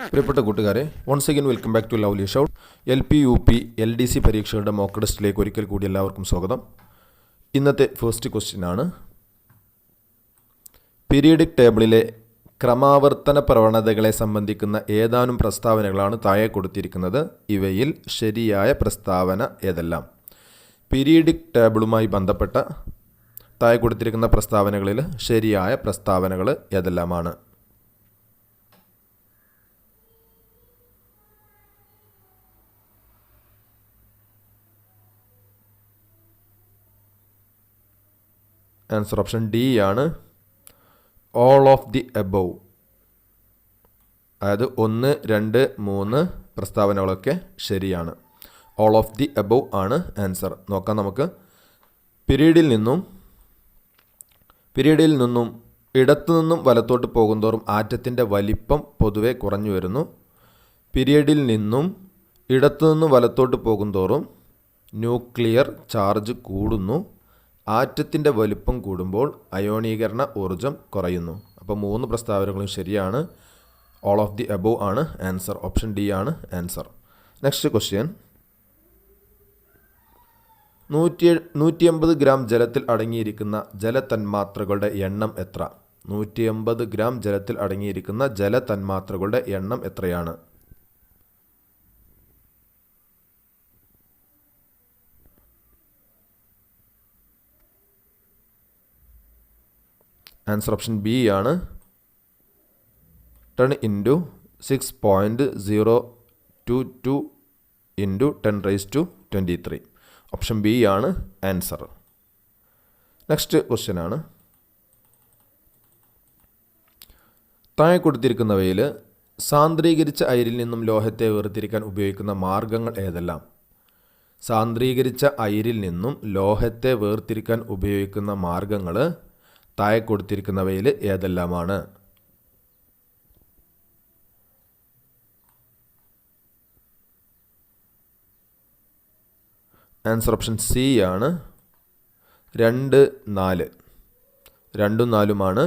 പ്രിയപ്പെട്ട കൂട്ടുകാരെ, once again welcome back to lovely shout. LP UP LDC പരീക്ഷകളുടെ mock ടെസ്റ്റിലേക്ക് ഒരിക്കൽ കൂടി എല്ലാവർക്കും സ്വാഗതം. ഇന്നത്തെ ഫസ്റ്റ് ക്വസ്റ്റ്യൻ ആണ്. പീരിയഡിക് ടേബിളിലെ ക്രമാവർത്തന പ്രവണതകളെ സംബന്ധിക്കുന്ന ഏതാനും പ്രസ്താവനകളാണ് താഴെ കൊടുത്തിരിക്കുന്നത്. ഇവയിൽ ശരിയായ പ്രസ്താവന ഏതെല്ലാം? പീരിയഡിക് ടേബിളുമായി ബന്ധപ്പെട്ട താഴെ കൊടുത്തിരിക്കുന്ന പ്രസ്താവനകളിൽ ശരിയായ പ്രസ്താവനകൾ ഏതെല്ലാമാണ്? ആൻസർ ഓപ്ഷൻ ഡി ആണ്. ഓൾ ഓഫ് ദി എബോവ്, അതായത് 1, 2, 3 പ്രസ്താവനകളൊക്കെ ശരിയാണ്. ഓൾ ഓഫ് ദി എബോവ് ആണ് ആൻസർ. നോക്കാം നമുക്ക്. പീരീഡിൽ നിന്നും ഇടത്തുനിന്നും വലത്തോട്ട് പോകുന്തോറും ആറ്റത്തിൻ്റെ വലിപ്പം പൊതുവെ കുറഞ്ഞു വരുന്നു. പീരീഡിൽ നിന്നും ഇടത്തുനിന്നും വലത്തോട്ട് പോകുന്തോറും ന്യൂക്ലിയർ ചാർജ് കൂടുന്നു. ആറ്റത്തിൻ്റെ വലുപ്പം കൂടുമ്പോൾ അയോണീകരണ ഊർജം കുറയുന്നു. അപ്പോൾ 3 പ്രസ്താവനകളും ശരിയാണ്. ഓൾ ഓഫ് ദി എബോവ് ആണ് ആൻസർ. ഓപ്ഷൻ ഡി ആണ് ആൻസർ. Next question. 180 ഗ്രാം ജലത്തിൽ അടങ്ങിയിരിക്കുന്ന ജലതന്മാത്രകളുടെ എണ്ണം എത്ര? 180 ഗ്രാം ജലത്തിൽ അടങ്ങിയിരിക്കുന്ന ജലതന്മാത്രകളുടെ എണ്ണം എത്രയാണ്? ആൻസർ ഓപ്ഷൻ ബി ആണ്. 10 × 6.022 × 10⁻23. ഓപ്ഷൻ ബി ആണ് ആൻസർ. നെക്സ്റ്റ് ക്വസ്റ്റ്യൻ ആണ്. താഴെ കൊടുത്തിരിക്കുന്നവയിൽ സാന്ദ്രീകരിച്ച അയിരിൽ നിന്നും ലോഹത്തെ വേർതിരിക്കാൻ ഉപയോഗിക്കുന്ന മാർഗങ്ങൾ ഏതെല്ലാം? സാന്ദ്രീകരിച്ച അയിരിൽ നിന്നും ലോഹത്തെ വേർതിരിക്കാൻ ഉപയോഗിക്കുന്ന മാർഗങ്ങൾ താഴെ കൊടുത്തിരിക്കുന്നവയിൽ ഏതെല്ലാമാണ്? ആൻസർ ഓപ്ഷൻ സി ആണ്. 2, 4. 2ഉം 4ഉമാണ്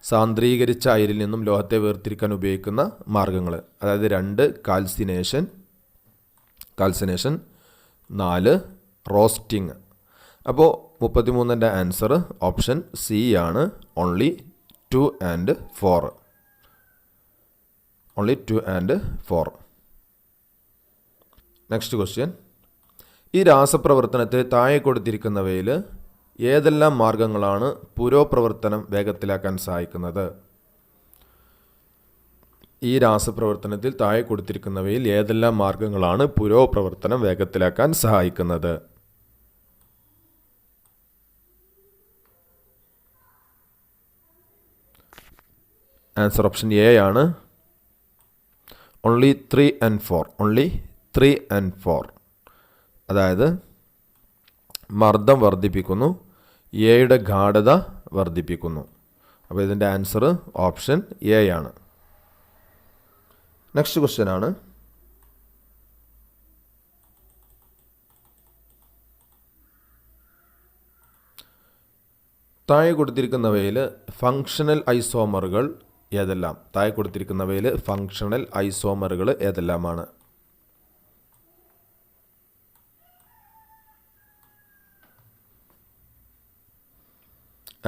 സാന്ദ്രീകരിച്ച അയിരിൽ നിന്നും ലോഹത്തെ വേർതിരിക്കാൻ ഉപയോഗിക്കുന്ന മാർഗങ്ങൾ. അതായത് 2 കാൽസിനേഷൻ, 4 റോസ്റ്റിംഗ്. അപ്പോൾ 33ൻ്റെ ആൻസർ ഓപ്ഷൻ സി ആണ്. Only 2 and 4. Only 2 and 4. Next question. ഈ രാസപ്രവർത്തനത്തെ താഴെ കൊടുത്തിരിക്കുന്നവയിൽ ഏതെല്ലാം മാർഗങ്ങളാണ് പുരോപ്രവർത്തനം വേഗത്തിലാക്കാൻ സഹായിക്കുന്നത്? ഈ രാസപ്രവർത്തനത്തിൽ താഴെ കൊടുത്തിരിക്കുന്നവയിൽ ഏതെല്ലാം മാർഗങ്ങളാണ് പുരോപ്രവർത്തനം വേഗത്തിലാക്കാൻ സഹായിക്കുന്നത്? ആൻസർ ഓപ്ഷൻ എ ആണ്. Only 3 and 4. Only 3 and 4. അതായത് മർദ്ദം വർദ്ധിപ്പിക്കുന്നു, എയുടെ ഗാഢത വർദ്ധിപ്പിക്കുന്നു. അപ്പോൾ ഇതിൻ്റെ ആൻസർ ഓപ്ഷൻ എ ആണ്. നെക്സ്റ്റ് ക്വസ്റ്റ്യൻ ആണ്. താഴെ കൊടുത്തിരിക്കുന്നവയിൽ ഫങ്ഷണൽ ഐസോമറുകൾ ഏതെല്ലാം? താഴെ കൊടുത്തിരിക്കുന്നവയിൽ ഫങ്ഷണൽ ഐസോമറുകൾ ഏതെല്ലാമാണ്?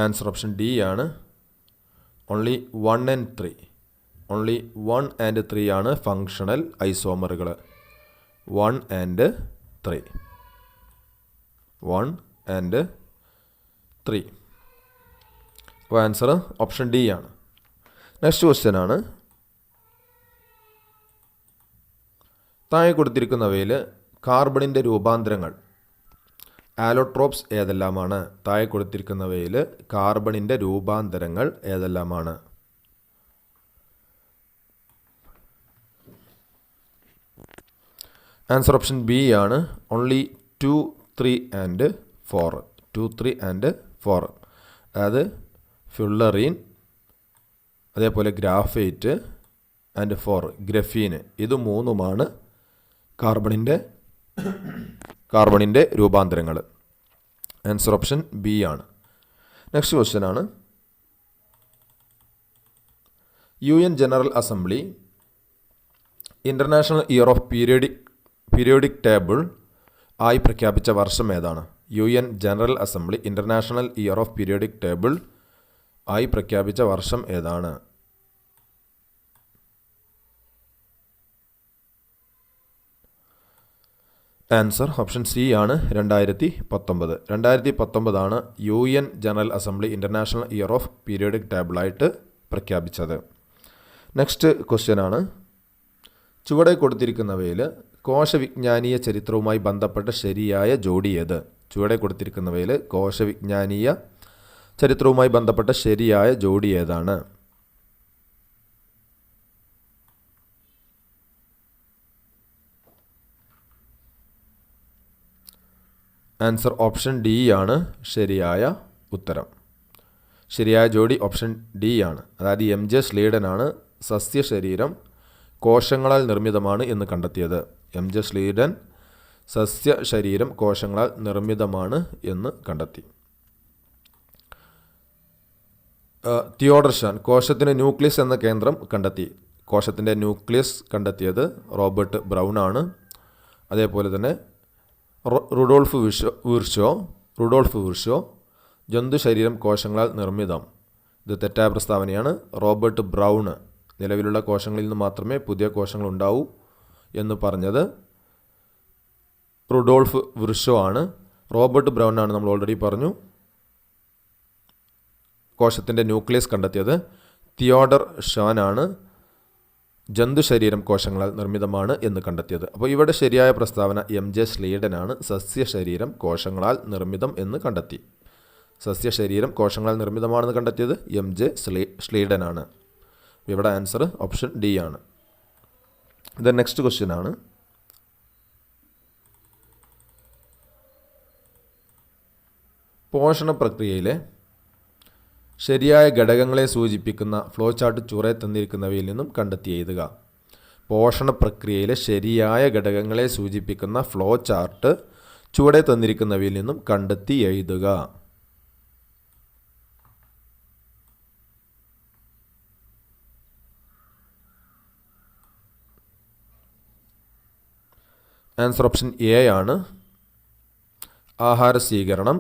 ആൻസർ ഓപ്ഷൻ ഡി ആണ്. Only 1 and 3. ഓൺലി 1 and 3 ആണ് ഫങ്ഷണൽ ഐസോമറുകൾ. 1 and 3. 1 and 3. അപ്പോൾ ആൻസർ ഓപ്ഷൻ ഡി ആണ്. നെക്സ്റ്റ് ക്വസ്റ്റ്യൻ ആണ്. താഴെ കൊടുത്തിരിക്കുന്നവയിൽ കാർബണിൻ്റെ രൂപാന്തരങ്ങൾ ആലോട്രോപ്സ് ഏതെല്ലാമാണ്? താഴെ കൊടുത്തിരിക്കുന്നവയിൽ കാർബണിൻ്റെ രൂപാന്തരങ്ങൾ ഏതെല്ലാമാണ്? ആൻസർ ഓപ്ഷൻ ബി ആണ്. Only 2, 3 and 4. 2, 3 and 4. അതായത് ഫ്യുള്ളറീൻ, അതേപോലെ ഗ്രാഫൈറ്റ് ആൻഡ് 4 ഗ്രഫീന്. ഇത് 3ഉമാണ് കാർബണിൻ്റെ രൂപാന്തരങ്ങൾ. ആൻസർ ഓപ്ഷൻ ബി ആണ്. നെക്സ്റ്റ് ക്വസ്റ്റ്യൻ ആണ്. UN general assembly international year of periodic table ആയി പ്രഖ്യാപിച്ച വർഷം ഏതാണ്? UN general assembly international year of periodic table ആയി പ്രഖ്യാപിച്ച വർഷം ഏതാണ്? ആൻസർ ഓപ്ഷൻ സി ആണ് 2019. 2019 UN general assembly international year of periodic ടേബിളായിട്ട് പ്രഖ്യാപിച്ചത്. നെക്സ്റ്റ് ക്വസ്റ്റ്യൻ ആണ്, ചുവടെ കൊടുത്തിരിക്കുന്നവയിൽ കോശവിജ്ഞാനീയ ചരിത്രവുമായി ബന്ധപ്പെട്ട ശരിയായ ജോഡി ഏത്? ചുവടെ കൊടുത്തിരിക്കുന്നവയിൽ കോശവിജ്ഞാനീയ ചരിത്രവുമായി ബന്ധപ്പെട്ട ശരിയായ ജോഡി ഏതാണ്? ആൻസർ ഓപ്ഷൻ ഡി ആണ് ശരിയായ ഉത്തരം. ശരിയായ ജോഡി ഓപ്ഷൻ ഡി ആണ്. അതായത് MJ സ്ലീഡനാണ് സസ്യശരീരം കോശങ്ങളാൽ നിർമ്മിതമാണ് എന്ന് കണ്ടെത്തിയത്. MJ സ്ലീഡൻ സസ്യശരീരം കോശങ്ങളാൽ നിർമ്മിതമാണ് എന്ന് കണ്ടെത്തി. തിയോഡർ ഷാൻ കോശത്തിൻ്റെ ന്യൂക്ലിയസ് എന്ന കേന്ദ്രം കണ്ടെത്തി. കോശത്തിൻ്റെ ന്യൂക്ലിയസ് കണ്ടെത്തിയത് റോബർട്ട് ബ്രൗൺ ആണ്. അതേപോലെ തന്നെ റുഡോൾഫ് വിർഷോ ജന്തുശരീരം കോശങ്ങളാൽ നിർമ്മിതം, ഇത് തെറ്റായ പ്രസ്താവനയാണ്. റോബർട്ട് ബ്രൗണ് നിലവിലുള്ള കോശങ്ങളിൽ നിന്ന് മാത്രമേ പുതിയ കോശങ്ങൾ ഉണ്ടാവൂ എന്ന് പറഞ്ഞത് റുഡോൾഫ് വിർഷോ ആണ്. റോബർട്ട് ബ്രൗൺ ആണ് നമ്മൾ ഓൾറെഡി പറഞ്ഞു കോശത്തിൻ്റെ ന്യൂക്ലിയസ് കണ്ടെത്തിയത്. തിയോഡർ ഷാൻ ആണ് ജന്തുശരീരം കോശങ്ങളാൽ നിർമ്മിതമാണ് എന്ന് കണ്ടെത്തിയത്. അപ്പോൾ ഇവിടെ ശരിയായ പ്രസ്താവന MJ സ്ലീഡനാണ് സസ്യശരീരം കോശങ്ങളാൽ നിർമ്മിതം എന്ന് കണ്ടെത്തി. സസ്യശരീരം കോശങ്ങളാൽ നിർമ്മിതമാണെന്ന് കണ്ടെത്തിയത് MJ സ്ലീഡനാണ്. ഇവിടെ ആൻസർ ഓപ്ഷൻ ഡി ആണ്. ഇത് നെക്സ്റ്റ് ക്വസ്റ്റ്യൻ ആണ്, പോഷണ പ്രക്രിയയിലെ ശരിയായ ഘടകങ്ങളെ സൂചിപ്പിക്കുന്ന ഫ്ലോ ചാർട്ട് ചുവടെ തന്നിരിക്കുന്നവയിൽ നിന്നും കണ്ടെത്തി എഴുതുക. പോഷണ പ്രക്രിയയിലെ ശരിയായ ഘടകങ്ങളെ സൂചിപ്പിക്കുന്ന ഫ്ലോ ചാർട്ട് ചുവടെ തന്നിരിക്കുന്നവയിൽ നിന്നും കണ്ടെത്തി എഴുതുക. ആൻസർ ഓപ്ഷൻ എ ആണ്. ആഹാര സ്വീകരണം,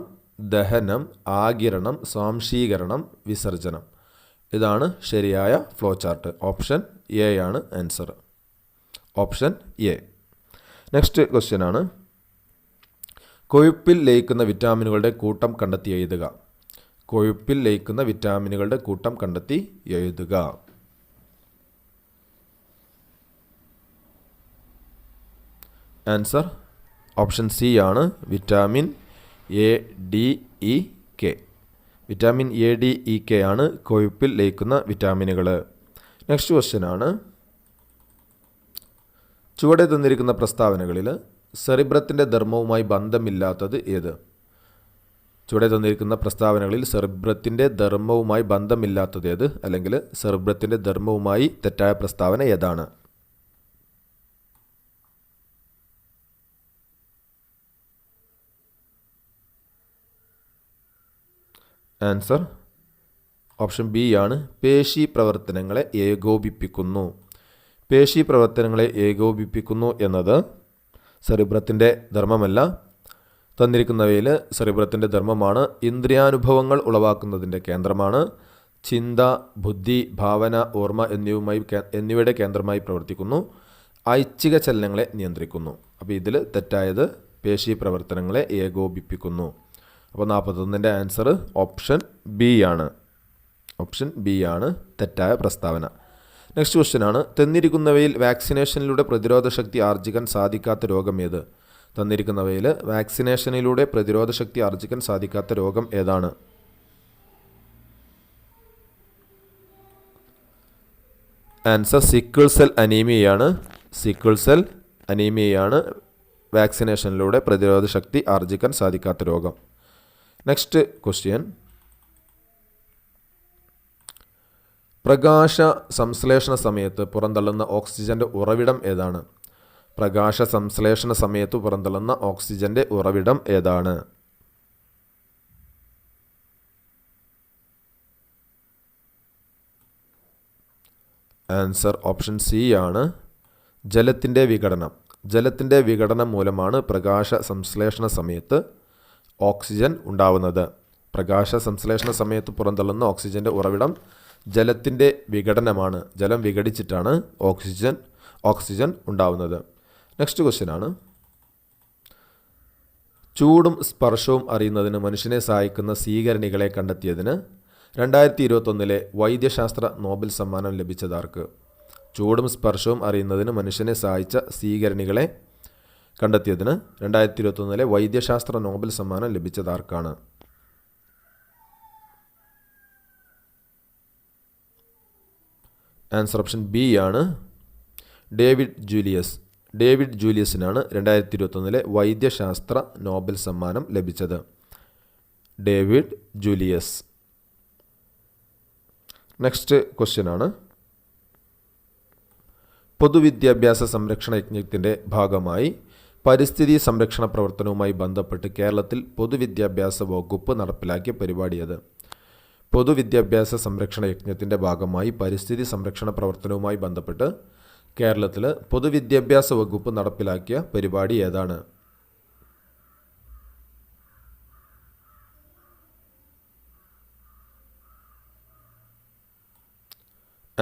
ദഹനം, ആഗിരണം, സ്വാംശീകരണം, വിസർജനം, ഇതാണ് ശരിയായ ഫ്ലോ ചാർട്ട്. ഓപ്ഷൻ എ ആണ് answer. Option A. Next question ആണ്, കൊഴുപ്പിൽ ലയിക്കുന്ന വിറ്റാമിനുകളുടെ കൂട്ടം കണ്ടെത്തി എഴുതുക. കൊഴുപ്പിൽ ലയിക്കുന്ന വിറ്റാമിനുകളുടെ കൂട്ടം കണ്ടെത്തി എഴുതുക. ആൻസർ ഓപ്ഷൻ സി ആണ് വിറ്റാമിൻ ADEK. വിറ്റാമിൻ ADEK ആണ് കൊഴുപ്പിൽ ലയിക്കുന്ന വിറ്റാമിനുകൾ. നെക്സ്റ്റ് ക്വസ്റ്റ്യൻ ആണ്, ചുവടെ തന്നിരിക്കുന്ന പ്രസ്താവനകളിൽ സെറിബ്രത്തിൻ്റെ ധർമ്മവുമായി ബന്ധമില്ലാത്തത് ഏത്? ചുവടെ തന്നിരിക്കുന്ന പ്രസ്താവനകളിൽ സെറിബ്രത്തിൻ്റെ ധർമ്മവുമായി ബന്ധമില്ലാത്തത് ഏത്, അല്ലെങ്കിൽ സെറിബ്രത്തിൻ്റെ ധർമ്മവുമായി തെറ്റായ പ്രസ്താവന ഏതാണ്? ആൻസർ ഓപ്ഷൻ ബി ആണ്. പേശി പ്രവർത്തനങ്ങളെ ഏകോപിപ്പിക്കുന്നു. പേശി പ്രവർത്തനങ്ങളെ ഏകോപിപ്പിക്കുന്നു എന്നത് സെറിബ്രത്തിൻ്റെ ധർമ്മമല്ല. തന്നിരിക്കുന്നവയിൽ സെറിബ്രത്തിൻ്റെ ധർമ്മമാണ്. ഇന്ദ്രിയാനുഭവങ്ങൾ ഉളവാക്കുന്നതിൻ്റെ കേന്ദ്രമാണ്. ചിന്ത, ബുദ്ധി, ഭാവന, ഓർമ്മ എന്നിവയുടെ കേന്ദ്രമായി പ്രവർത്തിക്കുന്നു. ഐച്ഛിക ചലനങ്ങളെ നിയന്ത്രിക്കുന്നു. അപ്പോൾ ഇതിൽ തെറ്റായത് പേശി പ്രവർത്തനങ്ങളെ ഏകോപിപ്പിക്കുന്നു. അപ്പോൾ 41ൻ്റെ ആൻസർ ഓപ്ഷൻ ബി ആണ്. ഓപ്ഷൻ ബി ആണ് തെറ്റായ പ്രസ്താവന. നെക്സ്റ്റ് ക്വസ്റ്റ്യൻ ആണ്, തന്നിരിക്കുന്നവയിൽ വാക്സിനേഷനിലൂടെ പ്രതിരോധ ശക്തി ആർജിക്കാൻ സാധിക്കാത്ത രോഗം ഏത്? തന്നിരിക്കുന്നവയിൽ വാക്സിനേഷനിലൂടെ പ്രതിരോധ ശക്തി ആർജിക്കാൻ സാധിക്കാത്ത രോഗം ഏതാണ്? ആൻസർ സിക്കിൾ സെൽ അനീമിയയാണ്. സിക്കിൾ സെൽ അനീമിയയാണ് വാക്സിനേഷനിലൂടെ പ്രതിരോധ ശക്തി ആർജിക്കാൻ സാധിക്കാത്ത രോഗം. നെക്സ്റ്റ് ക്വസ്റ്റ്യൻ, പ്രകാശ സംശ്ലേഷണ സമയത്ത് പുറന്തള്ളുന്ന ഓക്സിജൻ്റെ ഉറവിടം ഏതാണ്? പ്രകാശ സംശ്ലേഷണ സമയത്ത് പുറന്തള്ളുന്ന ഓക്സിജൻ്റെ ഉറവിടം ഏതാണ്? ആൻസർ ഓപ്ഷൻ സി ആണ്. ജലത്തിൻ്റെ വിഘടനം. ജലത്തിൻ്റെ വിഘടനം മൂലമാണ് പ്രകാശ സംശ്ലേഷണ സമയത്ത് ഓക്സിജൻ ഉണ്ടാവുന്നത്. പ്രകാശ സംശ്ലേഷണ സമയത്ത് പുറന്തള്ളുന്ന ഓക്സിജൻ്റെ ഉറവിടം ജലത്തിൻ്റെ വിഘടനമാണ്. ജലം വിഘടിച്ചിട്ടാണ് ഓക്സിജൻ ഉണ്ടാവുന്നത്. നെക്സ്റ്റ് ക്വസ്റ്റ്യൻ ആണ്, ചൂടും സ്പർശവും അറിയുന്നതിന് മനുഷ്യനെ സഹായിക്കുന്ന സ്വീകരണികളെ കണ്ടെത്തിയതിന് 2021 വൈദ്യശാസ്ത്ര നോബൽ സമ്മാനം ലഭിച്ചതാർക്ക്? ചൂടും സ്പർശവും അറിയുന്നതിന് മനുഷ്യനെ സഹായിച്ച സ്വീകരണികളെ കണ്ടെത്തിയതിന് 2021 വൈദ്യശാസ്ത്ര നോബൽ സമ്മാനം ലഭിച്ചതാർക്കാണ്? ആൻസർ ഓപ്ഷൻ ബി ആണ്. ഡേവിഡ് ജൂലിയസിനാണ് 2021 വൈദ്യശാസ്ത്ര നോബൽ സമ്മാനം ലഭിച്ചത്. David Julius. നെക്സ്റ്റ് ക്വസ്റ്റ്യൻ ആണ്, പൊതുവിദ്യാഭ്യാസ സംരക്ഷണ യജ്ഞത്തിൻ്റെ ഭാഗമായി പരിസ്ഥിതി സംരക്ഷണ പ്രവർത്തനവുമായി ബന്ധപ്പെട്ട് കേരളത്തിൽ പൊതുവിദ്യാഭ്യാസ വകുപ്പ് നടപ്പിലാക്കിയ പരിപാടിയത്? പൊതുവിദ്യാഭ്യാസ സംരക്ഷണ യജ്ഞത്തിൻ്റെ ഭാഗമായി പരിസ്ഥിതി സംരക്ഷണ പ്രവർത്തനവുമായി ബന്ധപ്പെട്ട് കേരളത്തിൽ പൊതുവിദ്യാഭ്യാസ വകുപ്പ് നടപ്പിലാക്കിയ പരിപാടി ഏതാണ്?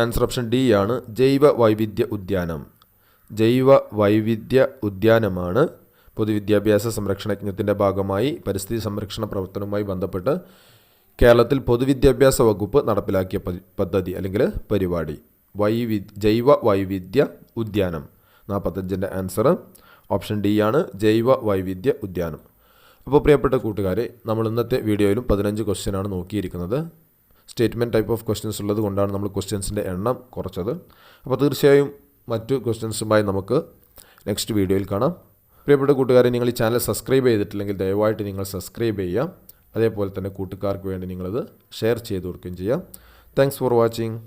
ആൻസർ ഓപ്ഷൻ ഡി ആണ്. ജൈവ വൈവിധ്യ ഉദ്യാനമാണ് പൊതുവിദ്യാഭ്യാസ സംരക്ഷണ യജ്ഞത്തിൻ്റെ ഭാഗമായി പരിസ്ഥിതി സംരക്ഷണ പ്രവർത്തനവുമായി ബന്ധപ്പെട്ട് കേരളത്തിൽ പൊതുവിദ്യാഭ്യാസ വകുപ്പ് നടപ്പിലാക്കിയ പദ്ധതി അല്ലെങ്കിൽ പരിപാടി. ജൈവ വൈവിധ്യ ഉദ്യാനം. 45ൻ്റെ ആൻസർ ഓപ്ഷൻ ഡി ആണ്, ജൈവ വൈവിധ്യ ഉദ്യാനം. അപ്പോൾ പ്രിയപ്പെട്ട കൂട്ടുകാരെ, നമ്മൾ ഇന്നത്തെ വീഡിയോയിലും 15 ക്വസ്റ്റ്യനാണ് നോക്കിയിരിക്കുന്നത്. സ്റ്റേറ്റ്മെൻറ്റ് ടൈപ്പ് ഓഫ് ക്വസ്റ്റ്യൻസ് ഉള്ളത് കൊണ്ടാണ് നമ്മൾ ക്വസ്റ്റ്യൻസിൻ്റെ എണ്ണം കുറച്ചത്. അപ്പോൾ തീർച്ചയായും മറ്റു ക്വസ്റ്റ്യൻസുമായി നമുക്ക് നെക്സ്റ്റ് വീഡിയോയിൽ കാണാം. പ്രിയപ്പെട്ട കൂട്ടുകാരെ, നിങ്ങൾ ഈ ചാനൽ സബ്സ്ക്രൈബ് ചെയ്തിട്ടില്ലെങ്കിൽ ദയവായിട്ട് നിങ്ങൾ സബ്സ്ക്രൈബ് ചെയ്യുക. അതേപോലെ തന്നെ കൂട്ടുകാർക്ക് വേണ്ടി നിങ്ങളത് ഷെയർ ചെയ്ത് കൊടുക്കുകയും ചെയ്യാം. Thanks for watching.